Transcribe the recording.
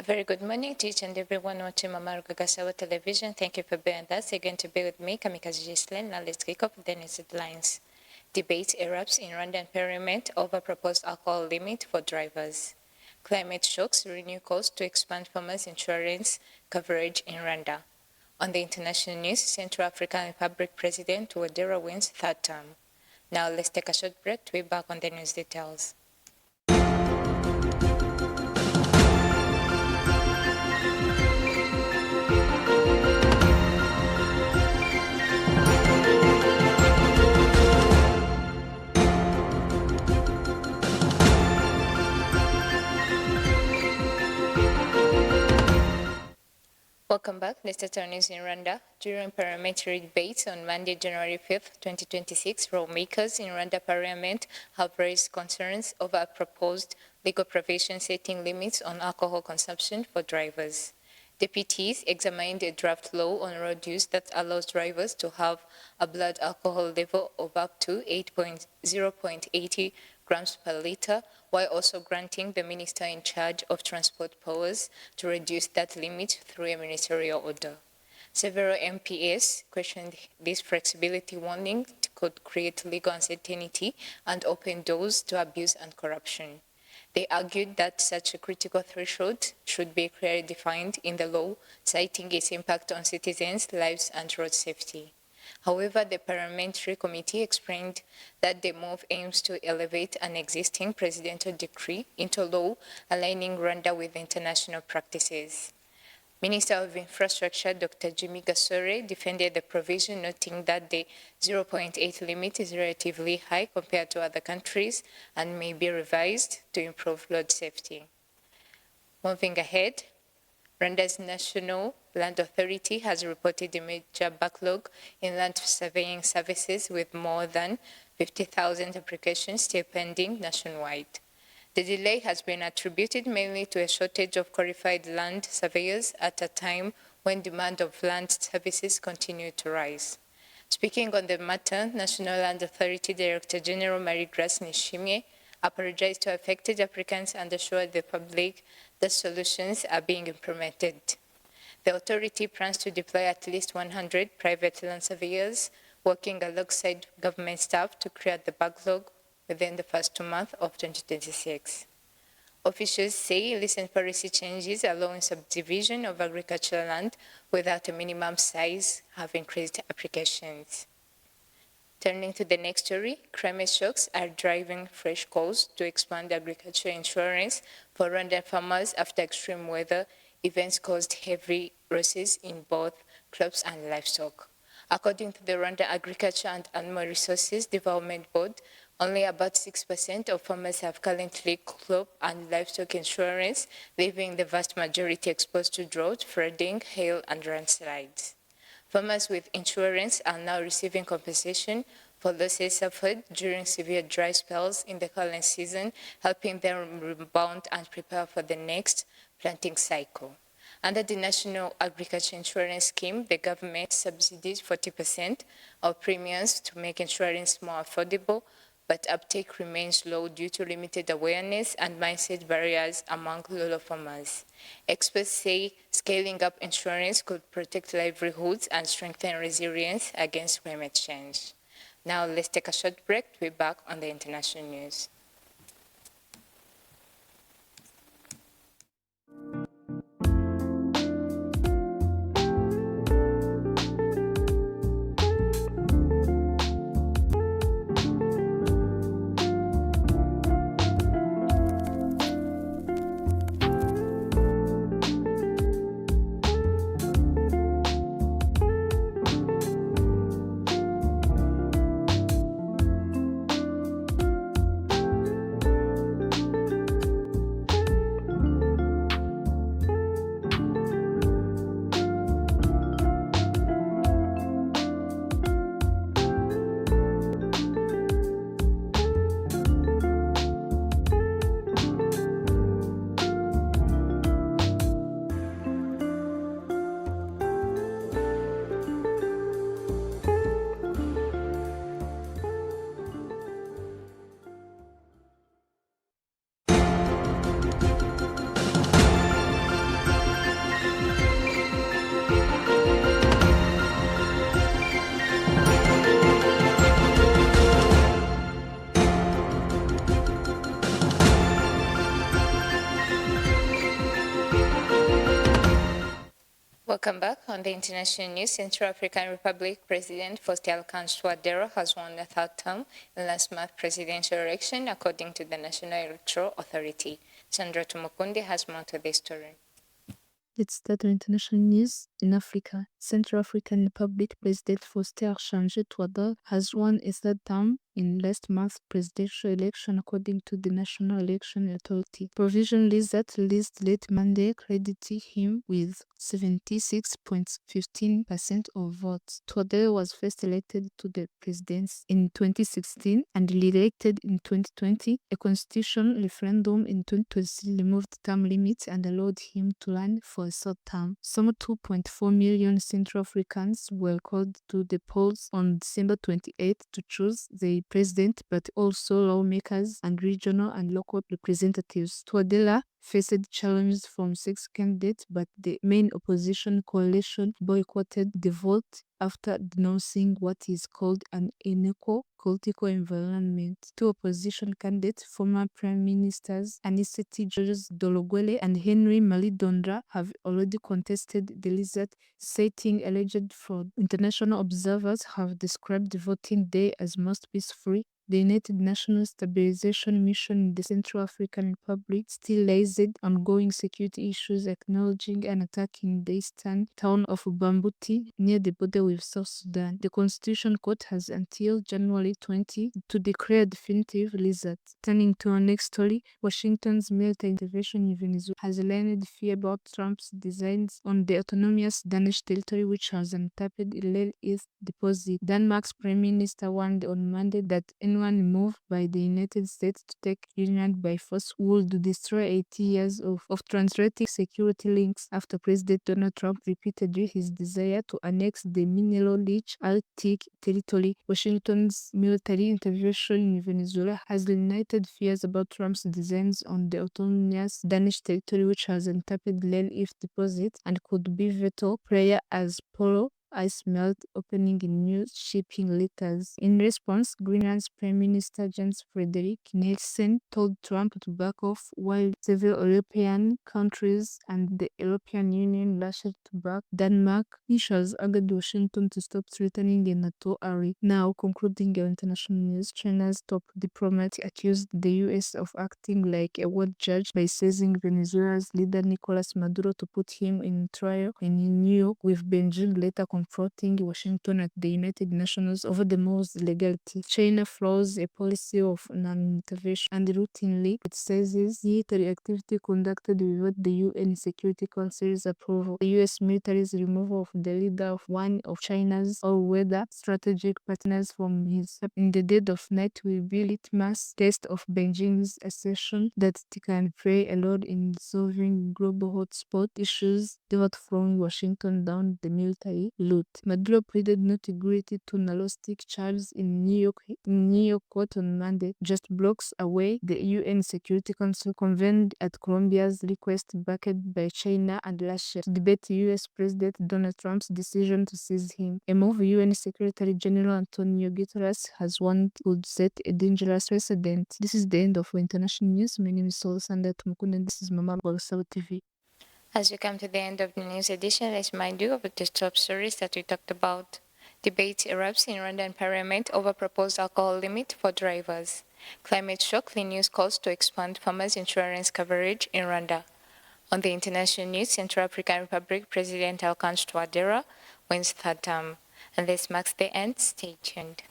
very good morning to each and everyone watching Mama Rugagasawa Television. Thank you for being with us. Again, to be with me, Kamikaze Gislen. Now let's kick off the news headlines. Debate erupts in Rwandan parliament over proposed alcohol limit for drivers. Climate shocks renew calls to expand farmers' insurance coverage in Rwanda. On the international news, Central African Republic President Touadéra wins third term. Now let's take a short break to be back on the news details. Welcome back. Let's start our news in Rwanda. During parliamentary debates on Monday, January 5th, 2026, lawmakers in Rwanda Parliament have raised concerns over a proposed legal provision setting limits on alcohol consumption for drivers. Deputies examined a draft law on road use that allows drivers to have a blood alcohol level of up to 0.80 grams per litre, while also granting the minister in charge of transport powers to reduce that limit through a ministerial order. Several MPs questioned this flexibility, warning it could create legal uncertainty and open doors to abuse and corruption. They argued that such a critical threshold should be clearly defined in the law, citing its impact on citizens' lives and road safety. However, the parliamentary committee explained that the move aims to elevate an existing presidential decree into law, aligning Rwanda with international practices. Minister of Infrastructure Dr. Jimmy Gasore defended the provision, noting that the 0.8 limit is relatively high compared to other countries and may be revised to improve road safety. Moving ahead, Rwanda's National Land Authority has reported a major backlog in land surveying services with more than 50,000 applications still pending nationwide. The delay has been attributed mainly to a shortage of qualified land surveyors at a time when demand of land services continue to rise. Speaking on the matter, National Land Authority Director General Marie-Grace Nishimye apologized to affected applicants and assured the public that solutions are being implemented. The authority plans to deploy at least 100 private land surveyors working alongside government staff to clear the backlog within the first 2 months of 2026. Officials say recent policy changes allowing subdivision of agricultural land without a minimum size have increased applications. Turning to the next story, climate shocks are driving fresh calls to expand agricultural insurance for Rwandan farmers after extreme weather events caused heavy losses in both crops and livestock. According to the Rwanda Agriculture and Animal Resources Development Board, only about 6% of farmers have currently crop and livestock insurance, leaving the vast majority exposed to drought, flooding, hail, and landslides. Farmers with insurance are now receiving compensation for losses suffered during severe dry spells in the current season, helping them rebound and prepare for the next planting cycle. Under the National Agriculture Insurance Scheme, the government subsidies 40% of premiums to make insurance more affordable, but uptake remains low due to limited awareness and mindset barriers among rural farmers. Experts say scaling up insurance could protect livelihoods and strengthen resilience against climate change. Now let's take a short break to be back on the international news. Welcome back. On the international news, Central African Republic President Faustin Touadéra has won the third term in last month's presidential election, according to the National Electoral Authority. Sandra Tumukundi has more to this story. Let's start our international news. In Africa, Central African Republic President Faustin Touadéra has won a third term in last month's presidential election, according to the National Election Authority. Provision lists that released late Monday credited him with 76.15% of votes. Touadéra was first elected to the presidency in 2016 and re-elected in 2020. A constitutional referendum in 2023 removed term limits and allowed him to run for a third term. Some 2.4 million Central Africans were called to the polls on December 28 to choose the president, but also lawmakers and regional and local representatives. Touadéra faced challenges from 6 candidates, but the main opposition coalition boycotted the vote after denouncing what is called an unequal political environment. Two opposition candidates, former Prime Ministers Anicet Georges Dologuele and Henry Malidondra, have already contested the result, citing alleged fraud. International observers have described the voting day as most peaceful. The United Nations Stabilization Mission in the Central African Republic still raised ongoing security issues, acknowledging an attack in the eastern town of Bambuti near the border with South Sudan. The Constitution Court has until January 20 to declare definitive results. Turning to our next story, Washington's military intervention in Venezuela has alarmed fear about Trump's designs on the autonomous Danish territory, which has untapped rare earth deposit. Denmark's Prime Minister warned on Monday that anyone moved by the United States to take Greenland by force would destroy 80 years of transatlantic security links after President Donald Trump repeated his desire to annex the mineral-rich Arctic territory. Washington's military intervention in Venezuela has ignited fears about Trump's designs on the autonomous Danish territory, which has untapped rare earth deposits and could be vital prayer as Polo ice melt, opening in new shipping letters. In response, Greenland's Prime Minister Jens Frederik Nielsen told Trump to back off, while several European countries and the European Union lashed back. Denmark officials urged Washington to stop threatening a NATO ally. Now, concluding our international news, China's top diplomat accused the US of acting like a world judge by seizing Venezuela's leader Nicolas Maduro to put him in trial in New York, with Beijing later confronting Washington at the United Nations over the move's legality. China follows a policy of non-intervention and routinely criticizes military activity conducted without the UN Security Council's approval. The US military's removal of the leader of one of China's all-weather strategic partners from his in the dead of night will be a litmus test of Beijing's assertion that it can play a role in solving global hotspot issues without throwing Washington down the military route. Maduro pleaded not guilty to narcotic charges in New York court on Monday, just blocks away. The UN Security Council convened at Colombia's request, backed by China and Russia, to debate US President Donald Trump's decision to seize him. A move UN Secretary General Antonio Guterres has warned would set a dangerous precedent. This is the end of our international news. My name is Solasanda Tumukunde and this is Mama Borsao TV. As we come to the end of the news edition, let's remind you of the top stories that we talked about. Debate erupts in Rwandan parliament over proposed alcohol limit for drivers. Climate shock, the news calls to expand farmers' insurance coverage in Rwanda. On the international news, Central African Republic President Touadéra wins third term. And this marks the end. Stay tuned.